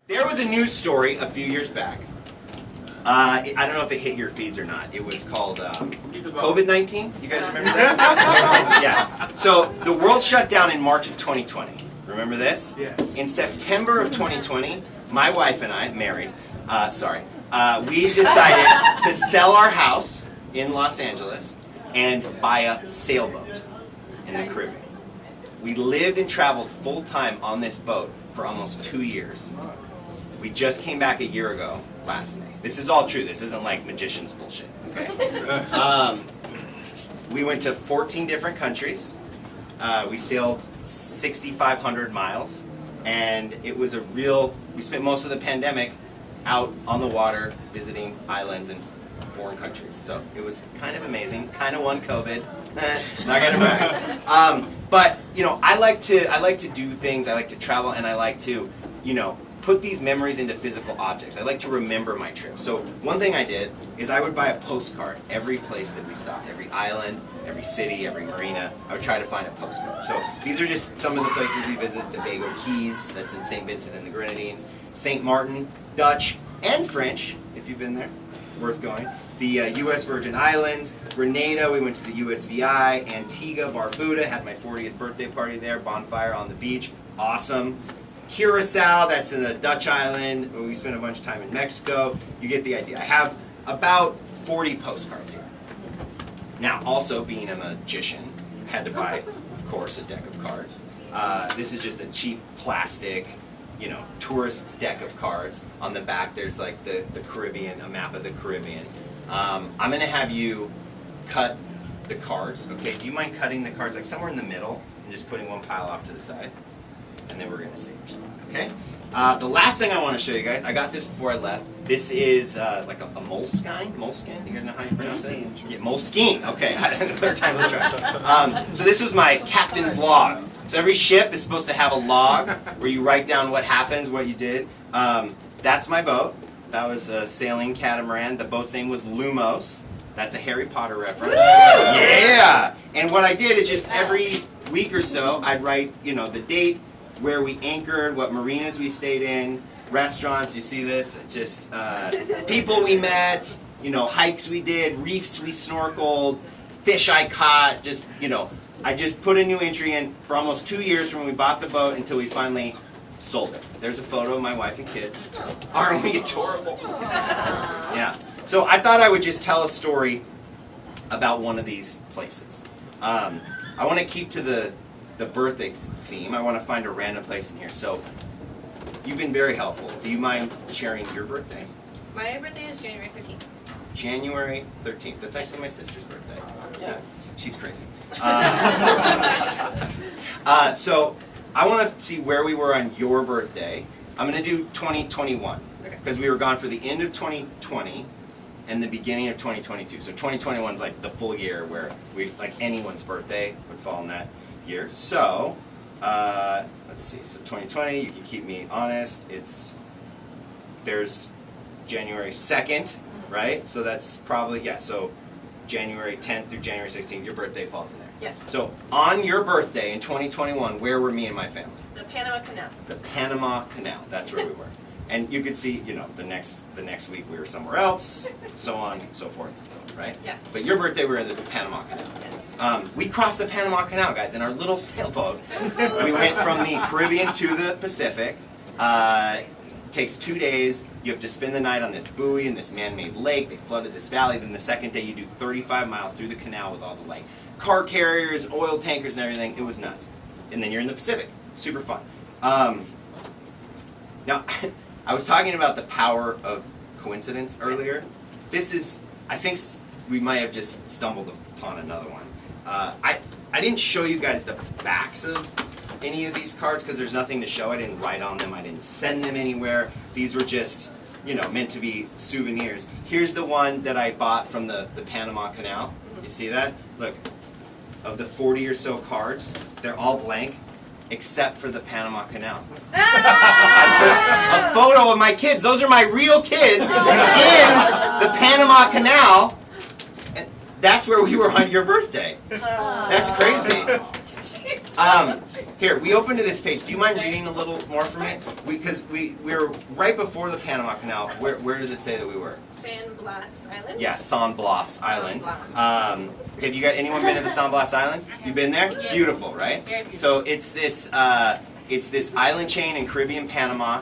There was a news story a few years back. I don't know if it hit your feeds or not. It was called COVID-19. You guys remember that? Yeah. So the world shut down in March of 2020. Remember this? Yes. In September of 2020, my wife and I, married, we decided to sell our house in Los Angeles and buy a sailboat in the Caribbean. We lived and traveled full-time on this boat for almost 2 years. We just came back a year ago, last May. This is all true. This isn't like magician's bullshit, okay? We went to 14 different countries. We sailed 6,500 miles. And it was we spent most of the pandemic out on the water, visiting islands and foreign countries. So it was kind of amazing. Kind of won COVID. Not gonna brag. But you know, I like to do things. I like to travel, and I like to, you know, put these memories into physical objects. I like to remember my trip. So one thing I did is I would buy a postcard every place that we stopped, every island, every city, every marina. I would try to find a postcard. So these are just some of the places we visited. Tobago Keys, that's in St. Vincent and the Grenadines. St. Martin, Dutch, and French, if you've been there, worth going. The U.S. Virgin Islands, Grenada, we went to the USVI, Antigua, Barbuda, had my 40th birthday party there, bonfire on the beach, awesome. Curacao, that's in a Dutch island. We spent a bunch of time in Mexico. You get the idea. I have about 40 postcards here. Now, also being a magician, I had to buy, of course, a deck of cards. This is just a cheap plastic, you know, tourist deck of cards. On the back, there's like the Caribbean, a map of the Caribbean. I'm going to have you cut the cards. Okay, do you mind cutting the cards like somewhere in the middle and just putting one pile off to the side? And then we're going to see your spot, okay? The last thing I want to show you guys, I got this before I left. This is like a moleskine. Moleskine? You guys know how you pronounce it? Yeah, moleskine. Okay, third time's a charm. So this is my captain's log. So every ship is supposed to have a log where you write down what happens, what you did. That's my boat. That was a sailing catamaran. The boat's name was Lumos. That's a Harry Potter reference. Woo! Yeah! And what I did is just every week or so, I'd write, you know, the date, where we anchored, what marinas we stayed in, restaurants, you see this, it's just people we met, you know, hikes we did, reefs we snorkeled, fish I caught, just, you know, I just put a new entry in for almost 2 years from when we bought the boat until we finally sold it. There's a photo of my wife and kids. Aren't we adorable? Yeah. So I thought I would just tell a story about one of these places. I want to keep to the birthday theme. I want to find a random place in here. So, you've been very helpful. Do you mind sharing your birthday? My birthday is January 13th. January 13th. That's actually my sister's birthday. Yeah, she's crazy. So, I want to see where we were on your birthday. I'm going to do 2021. Because we were gone for the end of 2020 and the beginning of 2022. So 2021 is like the full year where we, like anyone's birthday would fall in that year. So, let's see. So 2020, you can keep me honest. There's January 2nd, right? So that's probably, yeah, so January 10th through January 16th, your birthday falls in there. Yes. So on your birthday in 2021, where were me and my family? The Panama Canal. The Panama Canal, that's where we were. And you could see, you know, the next week we were somewhere else, so on and so forth, right? Yeah. But your birthday we were in the Panama Canal. Yes. We crossed the Panama Canal, guys, in our little sailboat. We went from the Caribbean to the Pacific. It takes 2 days. You have to spend the night on this buoy in this man-made lake. They flooded this valley. Then the second day you do 35 miles through the canal with all the like car carriers, oil tankers, and everything. It was nuts. And then you're in the Pacific. Super fun. Now, I was talking about the power of coincidence earlier. This is, I think we might have just stumbled upon another one. I didn't show you guys the backs of any of these cards because there's nothing to show. I didn't write on them. I didn't send them anywhere. These were just, you know, meant to be souvenirs. Here's the one that I bought from the Panama Canal. You see that? Look, of the 40 or so cards, they're all blank except for the Panama Canal. I put a photo of my kids. Those are my real kids in the Panama Canal. And that's where we were on your birthday. That's crazy. Here, we opened to this page. Do you mind reading a little more for me? Because we were right before the Panama Canal. Where does it say that we were? San Blas Island. Yeah, San Blas Island. Blas. Have you got anyone been to the San Blas Islands? You've been there? Yes. Beautiful, right? Very beautiful. So it's this island chain in Caribbean Panama.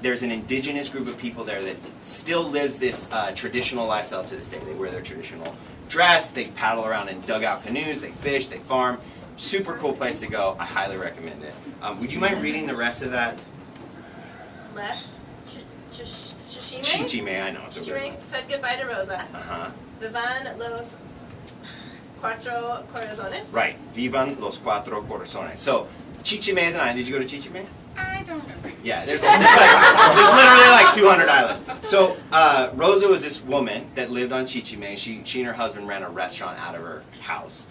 There's an indigenous group of people there that still lives this traditional lifestyle to this day. They wear their traditional dress, they paddle around in dugout canoes, they fish, they farm. Super cool place to go. I highly recommend it. Would you mind reading the rest of that? Left. Chichime. Chichime, I know it's a weird Chichime said goodbye to Rosa. Uh-huh. Vivan los cuatro corazones. Right. Vivan los cuatro corazones. So, Chichime is an island. Did you go to Chichime? I don't remember. Yeah, there's literally like 200 islands. So Rosa was this woman that lived on Chichime. She and her husband ran a restaurant out of her house.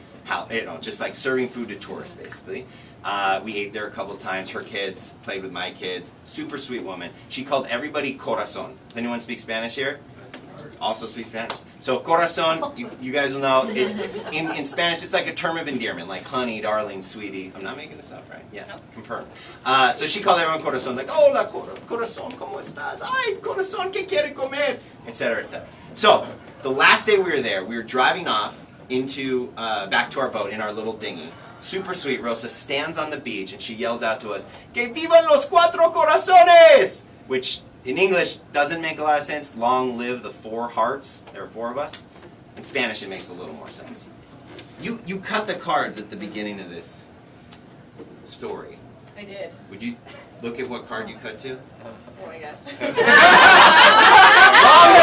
Just like serving food to tourists, basically. We ate there a couple times. Her kids played with my kids. Super sweet woman. She called everybody corazon. Does anyone speak Spanish here? Also speak Spanish. So corazon, you guys will know, it's in Spanish it's like a term of endearment, like honey, darling, sweetie. I'm not making this up, right? Yeah, confirmed. So she called everyone corazon, like, hola corazon, ¿cómo estás? Ay, corazon, ¿qué quiere comer? Etc., etc. So the last day we were there, we were driving off into back to our boat in our little dinghy. Super sweet. Rosa stands on the beach and she yells out to us, "Que vivan los cuatro corazones!" Which in English doesn't make a lot of sense. Long live the 4 hearts. There are 4 of us. In Spanish, it makes a little more sense. You cut the cards at the beginning of this story. I did. Would you look at what card you cut to? Oh my god. Long